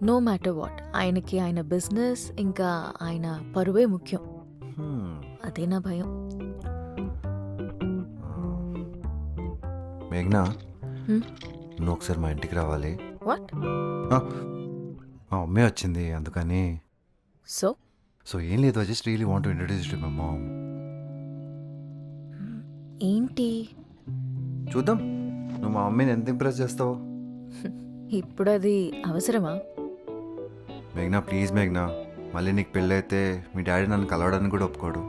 No matter what, ఆయనకి ఆయన business ఇంకా ఆయన పరువే ముఖ్యం. అదే నా భయం. మేఘ్నా, Hmm? నువ్వు ఒకసారి మా ఇంటికి రావాలి. వాట్? మా మమ్మీ వచ్చింది అందుకని. సో సో ఏం లేదు, I just really want to introduce to my mom. ఏంటి చూద్దాం నువ్వు మా మమ్మీని ఎంత ఇంప్రెస్ చేస్తావు. ఇప్పుడు అది అవసరమా? మేఘ్నా ప్లీజ్ మేఘ్నా, మళ్ళీ నీకు పెళ్ళైతే మీ డాడీ నన్ను కలవడానికి కూడా ఒప్పుకోడు.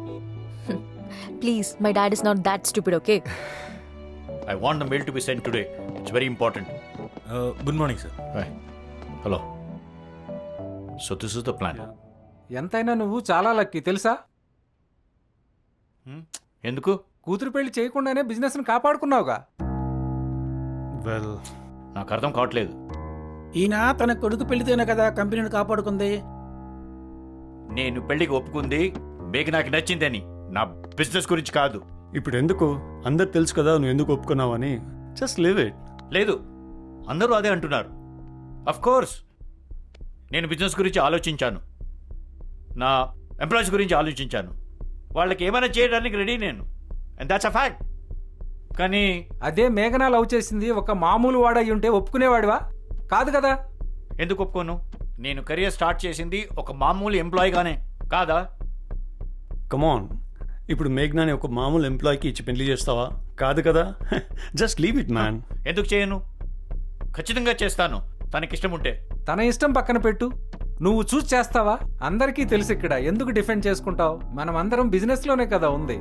Please, my dad is not that stupid, okay? I want the mail to be sent today. It's very important. Good morning sir. Hi. Hello. So this is the plan. ఎంతైనా నువ్వు చాలా లక్కీ తెలుసా. ఎందుకు? కూతురు పెళ్లి చేయకుండానే బిజినెస్ను కాపాడుకున్నావుగా. వెల్, నాకు అర్థం కావట్లేదు. ఈయన తన కొడుకు పెళ్లితేనే కదా కంపెనీని కాపాడుకుంది. నేను పెళ్లికి ఒప్పుకుంది మీకు నాకు నచ్చిందని, నా బిజినెస్ గురించి కాదు. ఇప్పుడు ఎందుకు? అందరు తెలుసు కదా నువ్వు ఎందుకు ఒప్పుకున్నావని. Just live it. లేదు, అందరూ అదే అంటున్నారు. అఫ్ కోర్స్ నేను బిజినెస్ గురించి ఆలోచించాను, నా ఎంప్లాయీస్ గురించి ఆలోచించాను, వాళ్ళకి ఏమైనా చేయడానికి రెడీ నేను, అండ్ దాట్స్ అ ఫ్యాక్ట్. కానీ అదే మేఘనా లవ్ చేసింది ఒక మామూలు వాడయి ఉంటే ఒప్పుకునేవాడివా? కాదు కదా. ఎందుకు ఒప్పుకోను? నేను కెరియర్ స్టార్ట్ చేసింది ఒక మామూలు ఎంప్లాయీగానే కాదా? కమాన్, ఇప్పుడు మేఘ్నాని ఒక మామూలు ఎంప్లాయీకి ఇచ్చి పెళ్లి చేస్తావా? కాదు కదా. Just leave it man. ఎందుకు చేయను? ఖచ్చితంగా చేస్తాను, తనకిష్టం ఉంటే. తన ఇష్టం పక్కన పెట్టు, నువ్వు చూసి చేస్తావా? అందరికీ తెలుసు ఇక్కడ, ఎందుకు డిఫెండ్ చేసుకుంటావు? మనం అందరం బిజినెస్లోనే కదా ఉంది,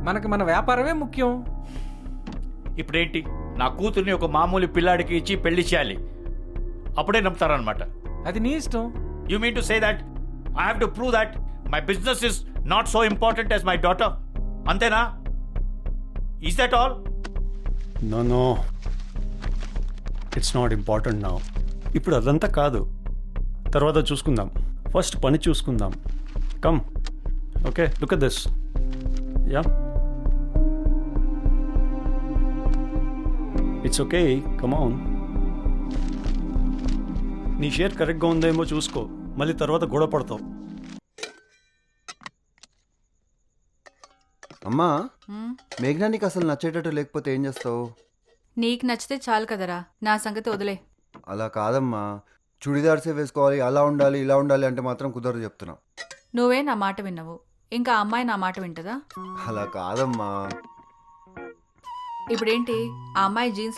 మనకి మన వ్యాపారమే ముఖ్యం. ఇప్పుడేంటి, నా కూతుర్ని ఒక మామూలు పిల్లాడికి ఇచ్చి పెళ్లి చేయాలి, అప్పుడే నమ్ముతారనమాట. అది నీ ఇష్టం. You mean to say that I have to prove that my business is not so important as my daughter, అంతేనా? Is that all? No no, it's not important now. ఇప్పుడు అదంతా కాదు, తర్వాత చూసుకుందాం. ఫస్ట్ పని చూసుకుందాం. Come, okay, look at this. Yeah, it's okay, come on. నీ share కరెక్ట్గా ఉందేమో చూసుకో, మళ్ళీ తర్వాత గొడవ పడతావు. అమ్మా, మేఘ్నా నీకు అసలు నచ్చేటట్టు లేకపోతే ఏం చేస్తావు? నీకు నచ్చితే చాలు కదరా, నా సంగతి వదిలే. అలా కాదమ్మా, చుడిదార్సే వేసుకోవాలి, అలా ఉండాలి ఇలా ఉండాలి అంటే మాత్రం కుదరదు చెప్తున్నా. నువ్వే నా మాట విన్నావు, ఇంకా అమ్మాయి నా మాట వింటదా? అలా కాదమ్మా. ఇప్పుడేంటి, ఆ అమ్మాయి జీన్స్